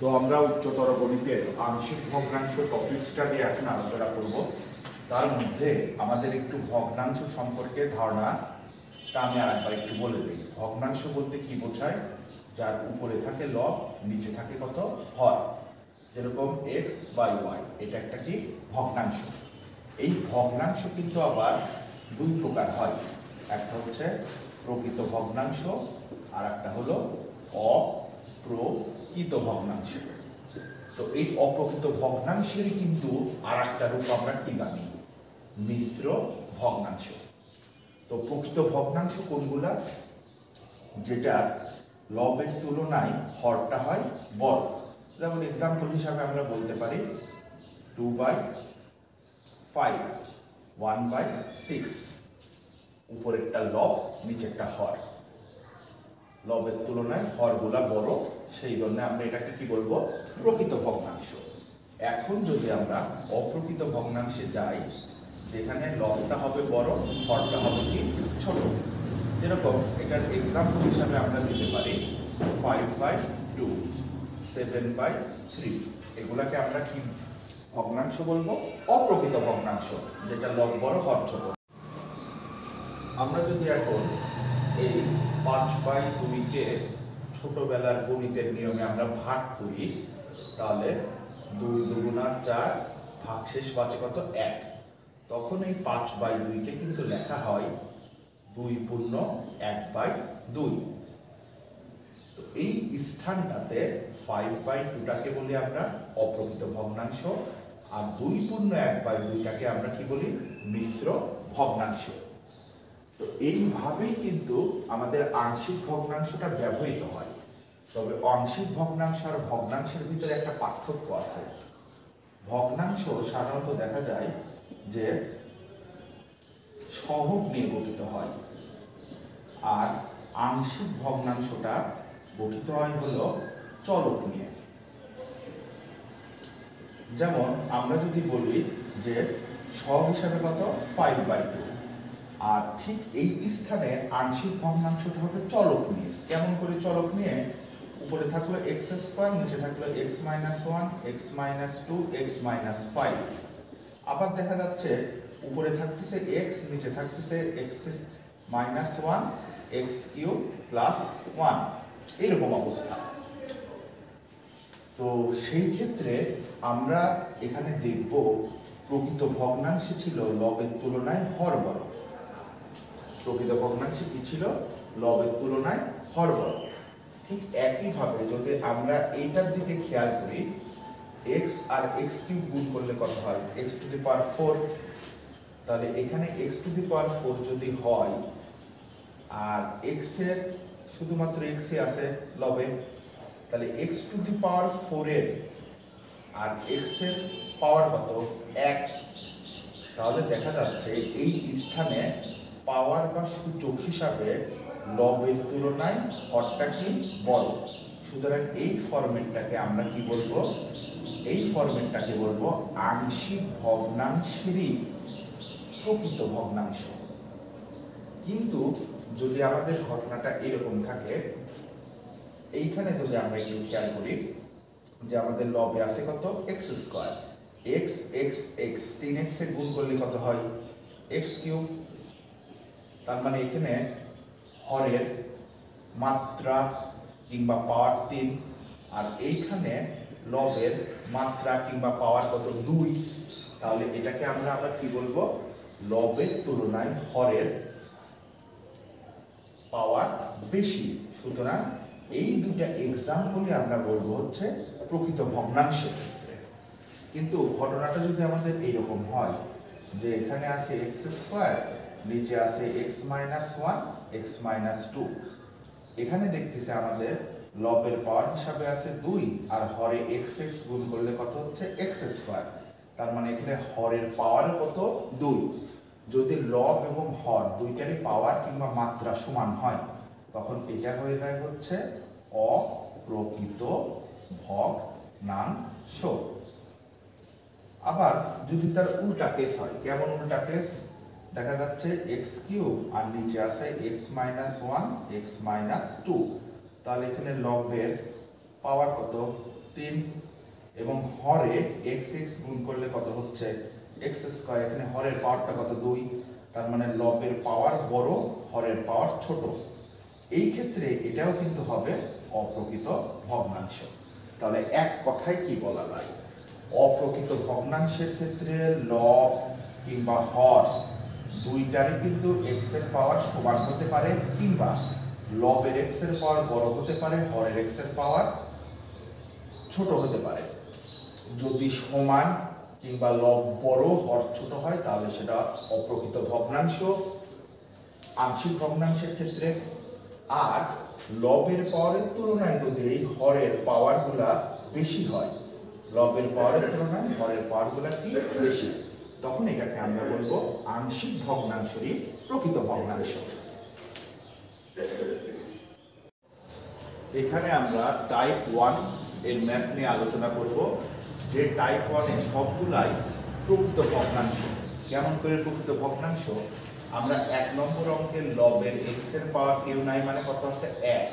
তো আমরা উচ্চতর গণিতের আংশিক ভগ্নাংশ টপিকসটা নিয়ে এখন আলোচনা করব। তার মধ্যে আমাদের একটু ভগ্নাংশ সম্পর্কে ধারণাটা আমি আরেকবার একটু বলে দিই। ভগ্নাংশ বলতে কি বোঝায়? যার উপরে থাকে লব, নিচে থাকে কত হর। যেরকম এক্স বাই ওয়াই, এটা একটা কি ভগ্নাংশ। এই ভগ্নাংশ কিন্তু আবার দুই প্রকার হয়। একটা হচ্ছে প্রকৃত ভগ্নাংশ আর একটা হলো অপ্রকৃত ভগ্নাংশ। তো এই অপ্রকৃত ভগ্নাংশেরই কিন্তু আর একটা রূপ আমরা কি জানি? মিশ্র ভগ্নাংশ। তো প্রকৃত ভগ্নাংশ কোনগুলা? যেটা লবের তুলনায় হরটা হয় বড়। যেমন এক্সাম্পল হিসাবে আমরা বলতে পারি 2/5, 1/6, উপরেরটা লব, নিচেরটা হর। লবের তুলনায় হরগুলা বড়, সেই জন্য আমরা এটাকে কি বলবো? প্রকৃত ভগ্নাংশ। এখন যদি আমরা অপ্রকৃত ভগ্নাংশে যাই, যেখানে লবটা হবে বড়, হরটা হবে কি ছোট। যেরকম এটার এক্সাম্পল হিসাবে আমরা দিতে পারি 5/2, 7/3। এগুলাকে আমরা কি ভগ্নাংশ বলবো? অপ্রকৃত ভগ্নাংশ, যেটা লব বড় হর ছোট। আমরা যদি এখন এই 5/2কে ছোটবেলার গণিতের নিয়মে আমরা ভাগ করি, তাহলে 2 দুগুণা 4, ভাগশেষ বাঁচে কত? 1। তখন এই 5/2কে কিন্তু লেখা হয় 2 পূর্ণ 1/2। তো এই স্থানটাতে 5/2টাকে বলি আমরা অপ্রকৃত ভগ্নাংশ, আর 2 পূর্ণ 1/2টাকে আমরা কি বলি? মিশ্র ভগ্নাংশ। তো এইভাবেই কিন্তু আমাদের আংশিক ভগ্নাংশটা ব্যবহৃত হয়। তবে আংশিক ভগ্নাংশ আর ভগ্নাংশের ভিতরে একটা পার্থক্য আছে। ভগ্নাংশ সাধারণত দেখা যায় যে সহগ নিয়ে গঠিত হয়, আর আংশিক ভগ্নাংশটা গঠিত হয় হলো চলক নিয়ে। যেমন আমরা যদি বলি যে সহগ হিসাবে কত? 5/2, আর ঠিক এই স্থানে আংশিক ভগ্নাংশটা হবে চলক নিয়ে। কেমন করে চলক নিয়ে? উপরে থাকলো x², নিচে থাকলো x-1, x-2, x-5। আবার দেখা যাচ্ছে উপরে থাকতেছে x, নিচে থাকতেছে x-1, x³ + 1, এরকম অবস্থা। তো সেই ক্ষেত্রে আমরা এখানে দেখব প্রকৃত ভগ্নাংশে ছিল লবের তুলনায় হর বড়। প্রকৃত ভগ্নাংশে কি ছিল? লবের তুলনায় হর বড়। ঠিক একইভাবে যদি আমরা এইটার দিকে খেয়াল করি, x আর x³ গুণ করলে কত হয়? x⁴। তাহলে এখানে x⁴ যদি হয়, আর x এর শুধুমাত্র x আছে লবে, তাহলে x⁴ এর আর x এর পাওয়ার কত? 1। তাহলে দেখা যাচ্ছে এই স্থানে পাওয়ার বা সূচক হিসাবে লবের তুলনায় হরটা কি বড়। সুতরাং এই ফরম্যাটটাকে আমরা কি বলবো? এই ফরম্যাটটাকে বলবো আংশিক ভগ্নাংশেরই প্রকৃত ভগ্নাংশ। কিন্তু যদি আমাদের ঘটনাটা এরকম থাকে, এইখানে যদি আমরা একটু খেয়াল করি যে আমাদের লবে আছে কত? x², x x x 3x এর গুণ করলে কত হয়? x³। তার মানে এখানে হরের মাত্রা কিংবা পাওয়ার 3, আর এইখানে লবের মাত্রা কিংবা পাওয়ার কত? 2। তাহলে এটাকে আমরা আবার কি বলবো? লবের তুলনায় হরের পাওয়ার বেশি। সুতরাং এই দুটা এক্সাম্পলই আমরা বলবো হচ্ছে প্রকৃত ভগ্নাংশের ক্ষেত্রে। কিন্তু ঘটনাটা যদি আমাদের এইরকম হয় যে এখানে আছে x², নিচে আছে x-1, x-2, এখানে দেখতেছে আমাদের লবের পাওয়ার হিসাবে আছে 2, আর হরে x গুণ করলে কত হচ্ছে? x²। তার মানে এখানে হরের পাওয়ার কত? 2। যদি লব এবং হর দুইটারই পাওয়ার কিংবা মাত্রা সমান হয়, তখন এটা হয়ে যায় হচ্ছে অপ্রকৃত ভগ্নাংশ। আবার যদি তার উল্টা কেস হয়, কেমন উল্টা কেস? দেখা যাচ্ছে x³ আর নিচে আছে x-1, x-2, তাহলে এখানে লবের পাওয়ার কত 3 এবং হরে x x গুণ করলে কত হচ্ছে x স্কয়ার। এখানে হরের পাওয়ারটা কত 2, তার মানে লবের পাওয়ার বড়, হরের পাওয়ার ছোট। এই ক্ষেত্রে এটাও কিন্তু হবে অপ্রকৃত ভগ্নাংশ। তাহলে এক কথায় কি বলা যায়, অপ্রকৃত ভগ্নাংশের ক্ষেত্রে লব কিংবা হর দুইটারই কিন্তু x এর পাওয়ার সমান হতে পারে, কিংবা লবের x এর পাওয়ার বড় হতে পারে, হরের x এর পাওয়ার ছোট হতে পারে। যদি সমান কিংবা লব বড় হর ছোট হয় তাহলে সেটা অপ্রকৃত ভগ্নাংশ আংশিক ভগ্নাংশের ক্ষেত্রে। আর লবের পাওয়ারের তুলনায় যদি এই হরের পাওয়ারগুলা বেশি হয়, লবের পাওয়ারের তুলনায় হরের পাওয়ারগুলা কি বেশি, তখন এটাকে আমরা বলবো আংশিক ভগ্নাংশই প্রকৃত ভগ্নাংশ। এখানে আমরা টাইপ 1 এর ম্যাথ নিয়ে আলোচনা করব, যে টাইপ 1 এ সবগুলাই প্রকৃত ভগ্নাংশ। কেমন করে প্রকৃত ভগ্নাংশ? আমরা 1 নম্বর অঙ্কের লবের x এর পাওয়ার কেউ নাই মানে কত আছে 1,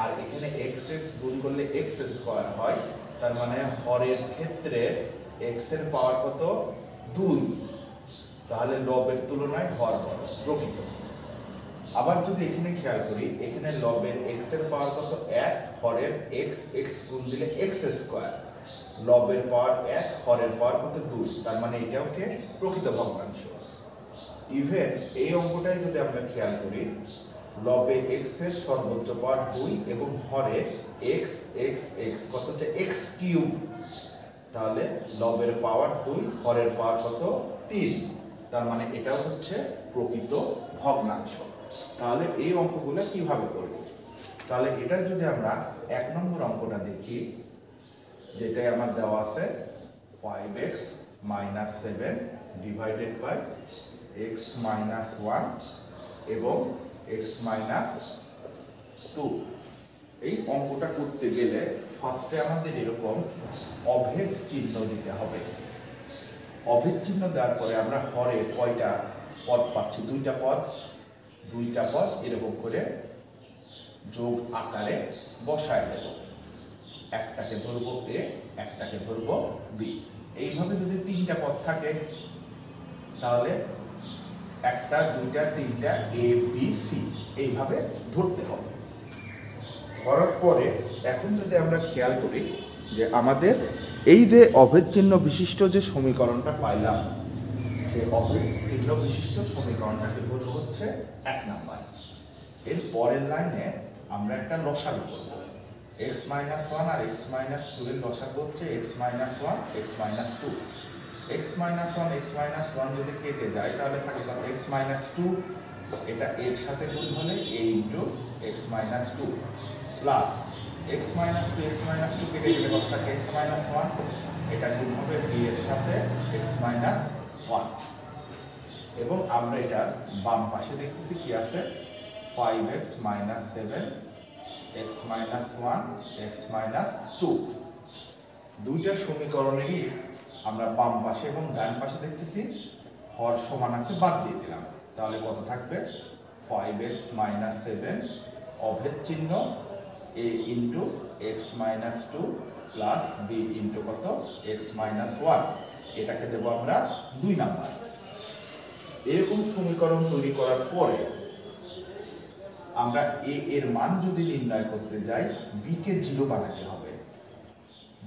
আর এখানে x x গুণ করলে x স্কয়ার হয়, তার মানে হরের ক্ষেত্রে x এর পাওয়ার কত 2, তাহলে লবের তুলনায় হর বড়, প্রকৃত। আবার যদি এখানে খেয়াল করি, এখানে লবের x এর পাওয়ার কত 1, হরের x x গুণ দিলে x স্কয়ার, লবের পাওয়ার 1, হরের পাওয়ার কত 2, তার মানে এটাও কি প্রকৃত ভগ্নাংশ। ইভেন এই অঙ্কটাই যদি আমরা খেয়াল করি, লবে x এর সর্বোচ্চ পাওয়ার 2 এবং হরে x x x কত হচ্ছে x কিউব, তাহলে লবের পাওয়ার 2, হরের পাওয়ার কত 3, তার মানে এটাও হচ্ছে প্রকৃত ভগ্নাংশ। তাহলে এই অঙ্কগুলো কিভাবে করব? তাহলে এটা যদি আমরা 1 নম্বর অঙ্কটা দেখি, যেটাই আমার দেওয়া আছে 5x - 7 ডিভাইডেড বাই x - 1 এবং x - 2। এই অঙ্কটা করতে গেলে ফার্স্টে আমাদের এরকম অভেদ চিহ্ন দিতে হবে। অভেদ চিহ্ন দেওয়ার পরে আমরা হরে কয়টা পদ পাচ্ছি, দুইটা পদ এরকম করে যোগ আকারে বসায় দেব। একটাকে ধরবো a, একটাকে ধরবো b। এইভাবে যদি 3টা পদ থাকে তাহলে 1টা 2টা 3টা a b c এইভাবে ধরতে হবে। ধরার পরে এখন যদি আমরা খেয়াল করি যে আমাদের এই যে অভেদ চিহ্ন বিশিষ্ট যে সমীকরণটা পাইলাম, সেই অভেদ চিহ্ন বিশিষ্ট সমীকরণটাকে ধরবো হচ্ছে 1 নাম্বার। এর পরের লাইনে আমরা একটা লসাগু করব। x - 1 আর x - 2 এর লসাগু হচ্ছে x - 1 x - 2। x - 1 x - 1 যদি কেটে যায় তাহলে থাকে কত x - 2, এটা এর সাথে গুণ হলে a * x - 2 plus x - 2 x - 2 কেটে গেলে কত থাকে x - 1, এটা গুণ হবে b এর সাথে x - 1। এবং আমরা এটা বাম পাশে দেখতেছি কি আছে 5x - 7 x - 1 x - 2। দুইটা সমীকরণেরই আমরা বাম পাশে এবং ডান পাশে দেখতেছি হর সমান আছে, বাদ দিয়ে দিলাম। তাহলে কত থাকবে 5x - 7 অভেদ চিহ্ন a * x - 2 প্লাস b * কত x - 1। এটাকে দেব আমরা 2 নাম্বার। এরকম সমীকরণ তৈরি করার পরে আমরা a এর মান যদি নির্ণয় করতে যাই, b কে 0 বানাতে হবে।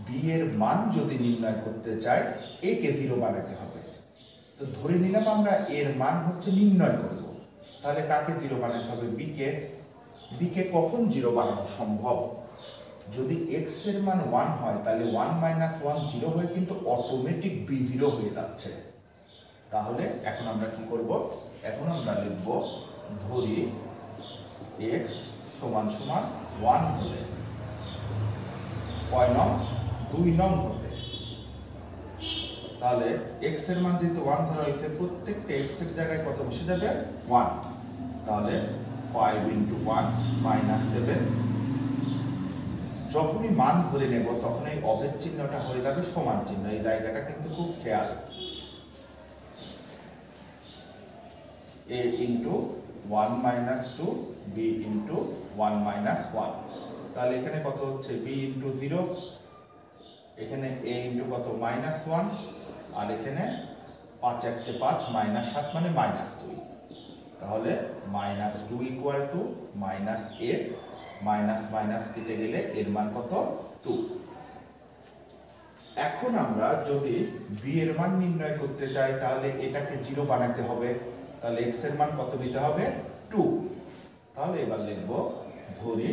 b এর মান যদি নির্ণয় করতে চাই, a কে 0 বানাতে হবে। তো ধরে নিলাম আমরা এর মান হচ্ছে নির্ণয় করব, তাহলে কাকে 0 বানাতে হবে? b কে কখন 0 বানানো সম্ভব? যদি x এর মান 1 হয় তাহলে 1 - 1 0 হয়ে কিন্তু অটোমেটিক b 0 হয়ে যাচ্ছে। তাহলে এখন আমরা কি করব? এখন আমরা লিখব ধরি x = 1 হলে কয় নং? 2 নং হতে, তাহলে x এর মান যেহেতু 1 ধরা হয়েছে, প্রত্যেকটা x এর জায়গায় কত বসে যাবে? 1। তাহলে 5 * 1 - 7। যখনই মান ধরে নেব তখন এই অভেদ চিহ্নটা হয়ে যাবে সমান চিহ্ন। এই জায়গাটা কিন্তু খুব খেয়াল। a * 1 - 2 b * 1 - 1। তাহলে এখানে কত হচ্ছে b ইন্টু 0, এখানে a ইন্টু কত -1, আর এখানে 5 1 5 -7 মানে -2। তাহলে -2 equal to -a, minus minus কেটে গেলে এর মান কত 2। এখন আমরা যদি b এর মান নির্ণয় করতে চাই তাহলে এটাকে 0 বানাতে হবে, তাহলে x এর মান কত দিতে হবে 2। তাহলে এবার লিখব ধরি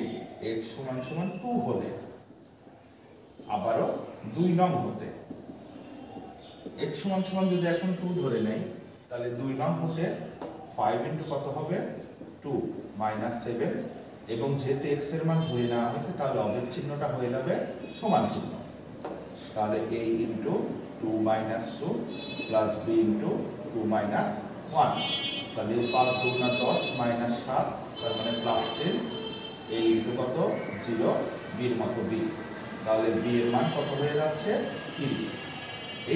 x সমান সমান 2 হলে, আবারও 2 নং হতে x সমান সমান যদি এখন 2 ধরে নেই তাহলে 2 নং হতে 5 ইনটু কত হবে 2 -7, এবং যেহেতু x এর মান ধরে নেওয়া হয়েছে তাহলে অবের চিহ্নটা হয়ে যাবে সমান চিহ্ন। তাহলে a into 2 - 2 plus b into 2 - 1, তাহলে 5 2 না 10 -7, তার মানে +10, a ইনটু কত 0, b এর মতো b, তাহলে b এর মান কত হয়ে যাচ্ছে 3।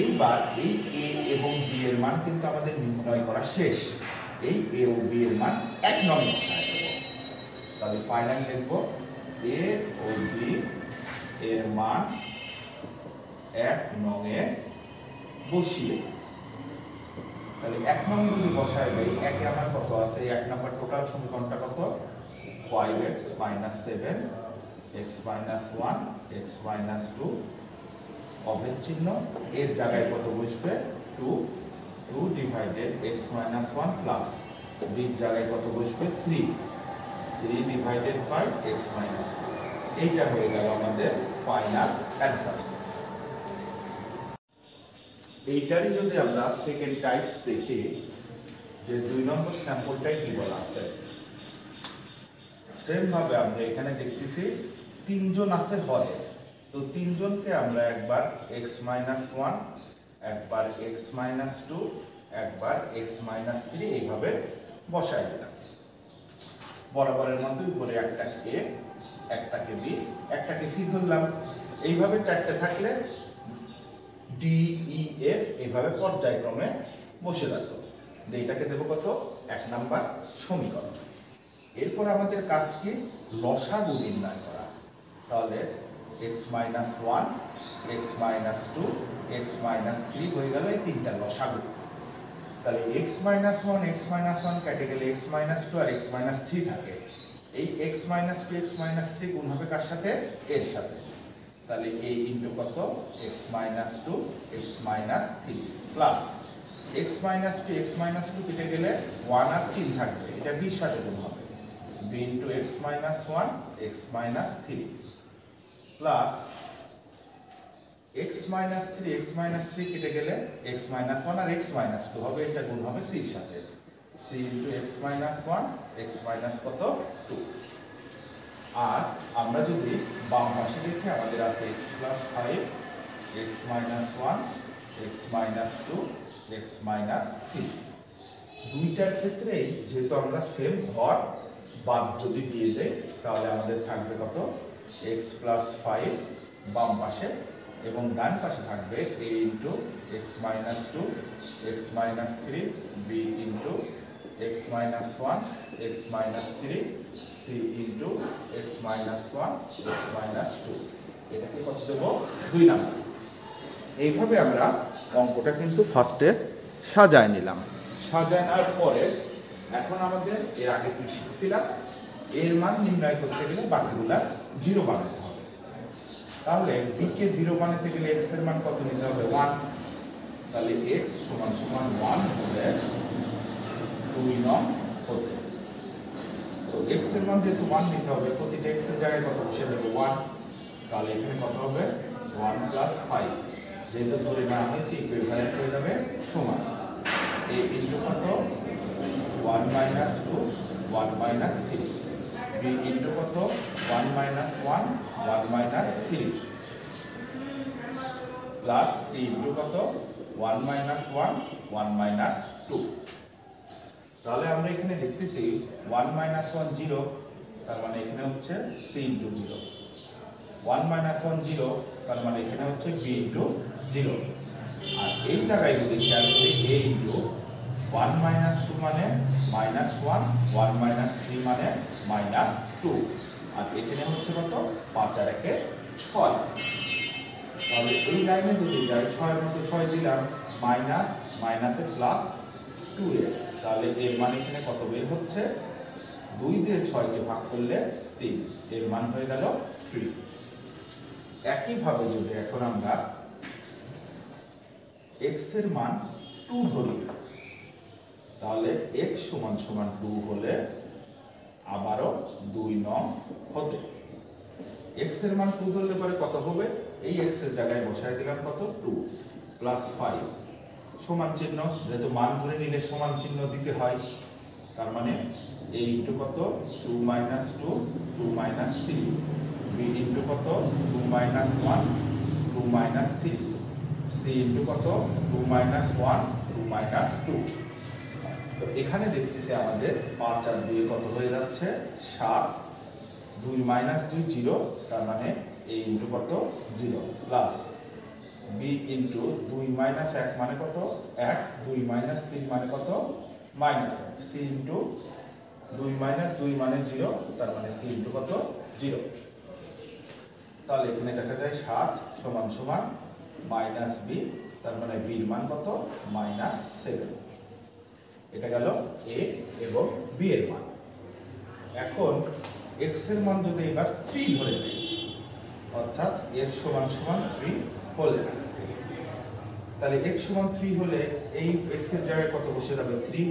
এইবার এই a এবং b এর মান কিন্তু আমাদের নির্ণয় করা শেষ। এই a ও b এর মান 1 নং এ বসায় দেব। তাহলে ফাইনাল লিখব a ও b এর মান 1 নং এ বসিয়ে, তাহলে 1 নং এ যদি বসায় দেই, একে আমার কত আছে 1 নাম্বার টোটাল সমীকরণটা কত 5x - 7 x - 1 x - 2, অভেদ চিহ্ন এর জায়গায় কত বসবে 2 ডিভাইডেড x - 1 প্লাস b এর জায়গায় কত বসবে 3 ডিভাইডেড বাই x - 2। এইটা হয়ে গেল আমাদের ফাইনাল অ্যানসার। এইটারই যদি আমরা সেকেন্ড টাইপস দেখি যে 2 নম্বর স্যাম্পলটাই কি বলা আছে, সেম ভাবে আমরা এখানে দেখতেছি 3 জন আছে হরে, তো 3 জনকে আমরা একবার x - 1, একবার x - 2, একবার x - 3 এইভাবে বসাই দিলাম। বরাবরের মতো উপরে একটাকে a, একটাকে b, একটাকে c ধরলাম। এইভাবে চারটে থাকলে d e f এইভাবে পর্যায়ক্রমে বসে থাকলো। এইটাকে দেব কত 1 নাম্বার সমীকরণ। এরপর আমাদের কাজ কি লসাগু নির্ণয় করা। তাহলে x - 1, x - 2, x - 3 হয়ে গেল এই তিনটা লসাগু। তাহলে x - 1 x - 1 কেটে গেলে x - 2 আর x - 3 থাকে। এই x - 2 x - 3 গুণ হবে কার সাথে এর সাথে, তাহলে a ইনটু কত x - 2 x - 3 plus x - 2 x - 2 কেটে গেলে 1 আর 3 থাকবে, এটা b এর সাথে গুণ হবে b into x - 1 x - 3 plus x - 3 x - 3 কেটে গেলে x - 1 আর x - 2 হবে, এটা গুণ হবে c এর সাথে c ইনটু x - 1 x - কত 2। আর আমরা যদি বাম পাশে দেখি আমাদের আছে x + 5 x - 1 x - 2 x - 3। দুইটার ক্ষেত্রেই যেহেতু আমরা সেম হর বাদ যদি দিয়ে দেই তাহলে আমাদের থাকবে কত x + 5 বাম পাশে, এবং ডান পাশে থাকবে a into x - 2 x - 3 b into x - 1 x - 3 c into x - 1 x - 2। এটাকে কত দেব 2 নাম্বার। এইভাবে আমরা অঙ্কটা কিন্তু ফার্স্টে সাজায় নিলাম। সাজানোর পরে এখন আমাদের এর আগে কি শিখছিলাম, এর মান নির্ণয় করতে গেলে বাকিগুলা 0 বানাতে হবে। তাহলে b কে 0 বানাতে গেলে x এর মান কত নিতে হবে 1, তাহলে x সমান সমান 1 হলে 2 নং হতে, তো x এর মান যেহেতু 1 নিতে হবে প্রতিটা x এর জায়গায় কত বসে দেব 1, তাহলে এখানে কত হবে 1 + 5, যেহেতু ধরে নেওয়া হয়েছে ইকুইভ্যালেন্ট হয়ে যাবে সমান a ইনটু কত 1 - 2 1 - 3 b ইনটু কত 1 - 1 1 - 3 প্লাস c ইনটু কত 1 - 1 1 - 2। তাহলে আমরা এখানে দেখতেছি 1 - 1 0, তার মানে এখানে হচ্ছে c ইনটু 0, 1 - 1 0, তার মানে এখানে হচ্ছে b ইনটু 0। আর এই জায়গায় যদি খেয়াল করি a ইনটু 1 - 2 মানে -1 1 - 3 মানে -2, আর এখানে হচ্ছে কত 5 আর 1 6। তাহলে এই লাইনে যদি যাই 6 এর মধ্যে 6 দিলাম মাইনাস মাইনাসে প্লাস 2a, তাহলে এর মান এখানে কত বের হচ্ছে 2 দিয়ে 6 কে ভাগ করলে 3, এর মান হয়ে গেল 3। একইভাবে যদি এখন আমরা x এর মান 2 ধরি, তাহলে x সমান সমান 2 হলে আবারও 2 নং হতে। x এর মান 2 ধরলে পরে কত হবে, এই x এর জায়গায় বসায় দিলাম কত 2 প্লাস 5 সমান চিহ্ন, যেহেতু মান ধরে নিলে সমান চিহ্ন দিতে হয়, তার মানে a ইনটু কত 2 মাইনাস 2 2 মাইনাস 3, b ইনটু কত 2 মাইনাস 1 2 মাইনাস 3, c ইনটু কত 2 মাইনাস 1 2 মাইনাস 2। তো এখানে দেখতেছি আমাদের 5 আর 2 কত হয়ে যাচ্ছে 7, 2 মাইনাস 2 0, তার মানে a ইনটু কত 0 প্লাস b ইনটু 2 মাইনাস 1 মানে কত 1, 2 মাইনাস 3 মানে কত মাইনাস 1, c ইনটু 2 মাইনাস 2 মানে 0, তার মানে c ইনটু কত 0। তাহলে এখানে দেখা যায় 7 সমান সমান মাইনাস b, তার মানে b এর মান কত মাইনাস 7। এটা গেল a এবং b এর মান। এখন x এর মান যদি এবার 3 ধরে নেই, অর্থাৎ x সমান সমান 3 হলে, তাহলে x সমান 3 হলে এই x এর জায়গায় কত বসে যাবে 3,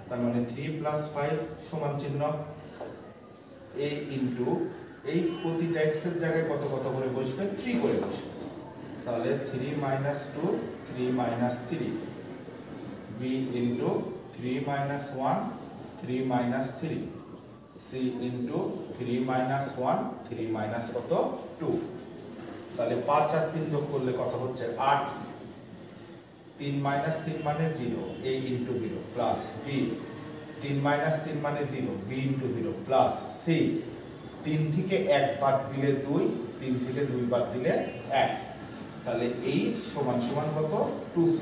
তার মানে 3 প্লাস 5 সমান চিহ্ন a ইনটু এই প্রতিটা x এর জায়গায় কত কত করে বসবে 3 করে বসবে, তাহলে 3 minus 2 3 minus 3, b into 3 minus 1 3 minus 3, c into 3 minus 1 3 minus কত 2। তাহলে 5 আর 3 যোগ করলে কত হচ্ছে 8, 3 মাইনাস 3 মানে 0, a into 0 plus b 3 minus 3 মানে 0, b ইনটু 0 প্লাস c 3 থেকে 1 বাদ দিলে 2, 3 থেকে 2 বাদ দিলে 1, তাহলে 8 সমান সমান কত 2c।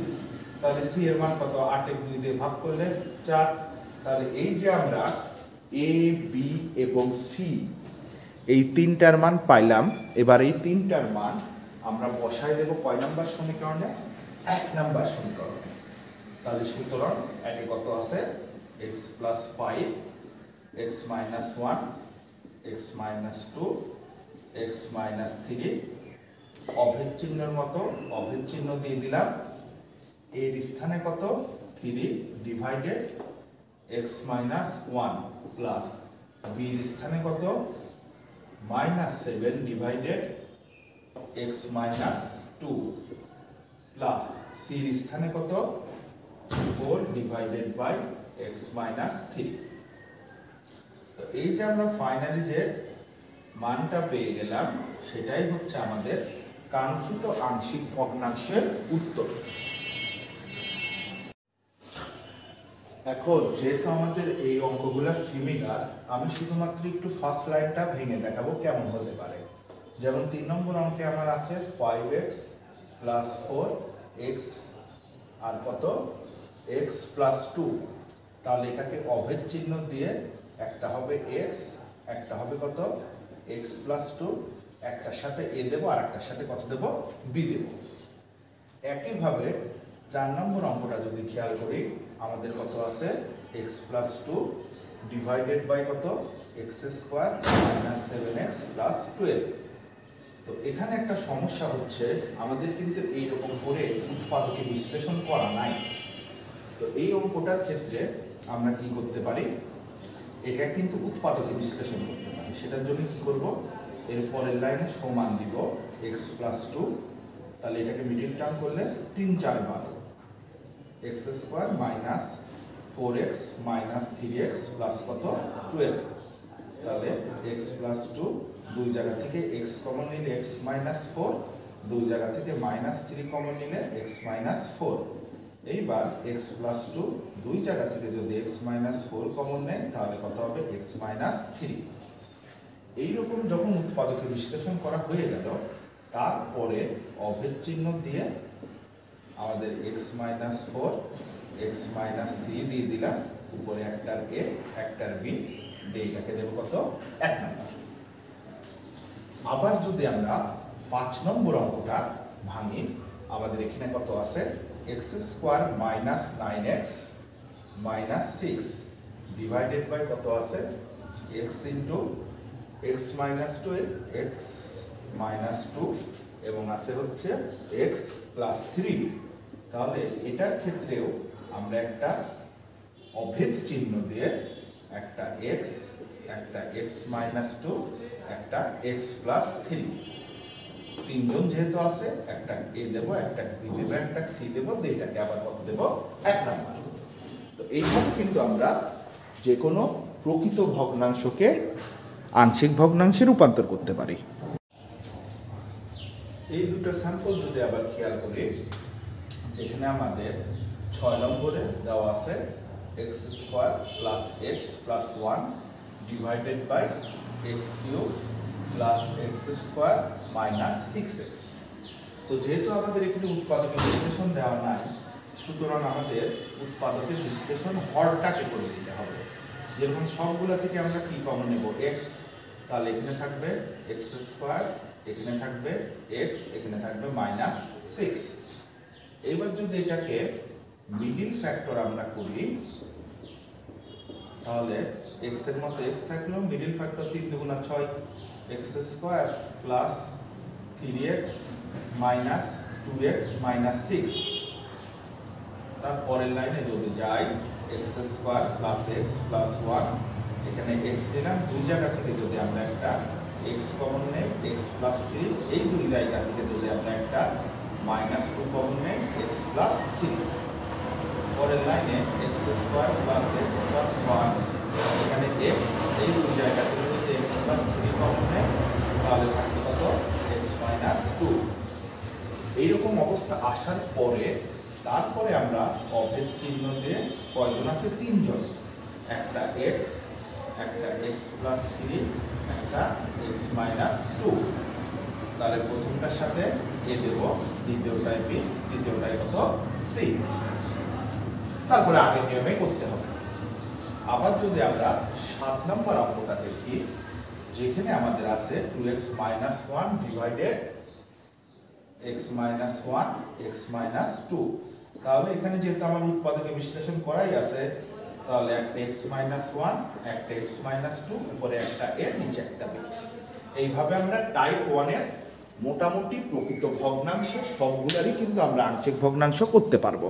তাহলে c এর মান কত 8 এর 2 দিয়ে ভাগ করলে 4। তাহলে এই যে আমরা a b এবং c এই তিনটার মান পাইলাম, এবার এই তিনটার মান আমরা বসায় দেব কয় নাম্বার সমীকরণে 1 নাম্বার সমীকরণে। তাহলে সুতরাং একে কত আছে x plus 5 x minus 1 x minus 2 x minus 3, অভেদ চিহ্নের মতো অভেদ চিহ্ন দিয়ে দিলাম, এর স্থানে কত 3 divided x minus 1 plus b এর স্থানে কত minus 7 divided x minus 2 plus c এর স্থানে কত 4 ডিভাইডেড বাই x মাইনাস 3। তো এই যে আমরা ফাইনালি যে মানটা পেয়ে গেলাম, সেটাই হচ্ছে আমাদের কাঙ্ক্ষিত আংশিক ভগ্নাংশের উত্তর। এখন যেহেতু আমাদের এই অঙ্কগুলো সিমিলার, আমি শুধুমাত্র একটু ফার্স্ট লাইনটা ভেঙে দেখাবো কেমন হতে পারে। যেমন 3 নম্বর অঙ্কে আমার আছে 5x প্লাস 4x আর কত x প্লাস 2, তাহলে এটাকে অভেদ চিহ্ন দিয়ে একটা হবে x, একটা হবে কত x প্লাস 2, একটার সাথে a দেব আর একটার সাথে কত দেব b দেব। একইভাবে 4 নম্বর অঙ্কটা যদি খেয়াল করি, আমাদের কত আছে x প্লাস 2 ডিভাইডেড বাই কত x square minus 7x plus 12। তো এখানে একটা সমস্যা হচ্ছে, আমাদের কিন্তু এইরকম করে উৎপাদকে বিশ্লেষণ করা নাই। তো এই অঙ্কটার ক্ষেত্রে আমরা কি করতে পারি, এটা কিন্তু উৎপাদকে বিশ্লেষণ করতে পারি। সেটার জন্য কি করব, এর পরের লাইনে সমান দিব x প্লাস 2, তাহলে এটাকে মিডিল টার্ম করলে 3 4 12 x square minus 4x minus 3x plus কত 12। তাহলে x প্লাস 2 দুই জায়গা থেকে x কমন নিলে x মাইনাস 4, দুই জায়গা থেকে মাইনাস 3 কমন নিলে x মাইনাস 4। এইবার x প্লাস 2 দুই জায়গা থেকে যদি x মাইনাস 4 কমন নেয়, তাহলে কত হবে x মাইনাস 3। এইরকম যখন উৎপাদকে বিশ্লেষণ করা হয়ে গেল, তারপরে অভেদ চিহ্ন দিয়ে আমাদের x মাইনাস 4 x মাইনাস 3 দিয়ে দিলাম, উপরে একটার a একটার b দিয়ে এটাকে দেব কত 1 নাম্বার। আবার যদি আমরা 5 নম্বর অঙ্কটা ভাঙি, আমাদের এখানে কত আছে, x square minus 9x minus 6 divided by কত আছে, x into x minus 2 x minus 2 এবং আছে হচ্ছে এক্স প্লাস 3। তাহলে এটার ক্ষেত্রেও আমরা একটা অভেদ চিহ্ন দিয়ে একটা এক্স, একটা এক্স মাইনাস 2, একটা এক্স প্লাস 3, তিনজন যেহেতু আছে একটা এ দেবো, একটা বি দেবো, একটা সি দেবো, দিয়ে এটাকে আবার কত দেবো, 1 নাম্বার। তো এইভাবে কিন্তু আমরা যে কোনো প্রকৃত ভগ্নাংশকে আংশিক ভগ্নাংশে রূপান্তর করতে পারি। এই দুটো স্যাম্পল যদি আবার খেয়াল করি, যেখানে আমাদের 6 নম্বরে দেওয়া আছে x square plus x plus 1 divided by x cube plus x square minus 6x। তো যেহেতু আমাদের এখানে উৎপাদকের বিশ্লেষণ দেওয়া নাই, সুতরাং আমাদের উৎপাদকের বিশ্লেষণ হরটাকে করে দিতে হবে। যেরকম সবগুলা থেকে আমরা কি কমন নেব, এক্স, তাহলে এখানে থাকবে এক্স স্কোয়ার, এখানে থাকবে এক্স, এখানে থাকবে মাইনাস 6। এবার যদি এটাকে মিডিল ফ্যাক্টর আমরা করি, তাহলে এক্স এর মতো এক্স থাকলো, মিডিল ফ্যাক্টর 3 দুগুণা 6, x square plus 3x minus 2x minus 6। তারপরের লাইনে যদি যাই, x square plus x plus 1, এখানে এক্স নিলাম, দুই জায়গা থেকে যদি আমরা একটা এক্স কমন নেই, এক্স প্লাস 3, এই দুই জায়গা থেকে যদি আমরা একটা মাইনাস 2 কমন নেই, এক্স প্লাস 3। পরের লাইনে x square plus x plus 1, এখানে এক্স, এই দুই জায়গা থেকে যদি এক্স প্লাস 3 কমন নেই, তাহলে থাকবে কত, এক্স মাইনাস 2। এইরকম অবস্থা আসার পরে তারপরে আমরা অভেদ চিহ্ন দিয়ে, কয়জন আছে, 3 জন, একটা এক্স, একটা এক্স প্লাস 3, একটা এক্স মাইনাস 2। তাহলে প্রথমটার সাথে এ দেব, দ্বিতীয়টায় বি, তৃতীয়টায় কত, সি। তারপরে আগের নিয়মে করতে হবে। আবার যদি আমরা 7 নম্বর অঙ্কটা দেখি, যেখানে আমাদের আছে 2x minus 1 divided x minus 1 x minus 2। তাহলে এখানে যেহেতু আমার উৎপাদকে বিশ্লেষণ করাই আছে, তাহলে একটা x মাইনাস 1, একটা x মাইনাস 2, উপরে একটা a, নিচে একটা b। এইভাবে আমরা টাইপ 1 এর মোটামুটি প্রকৃত ভগ্নাংশ সবগুলারই কিন্তু আমরা আংশিক ভগ্নাংশ করতে পারবো।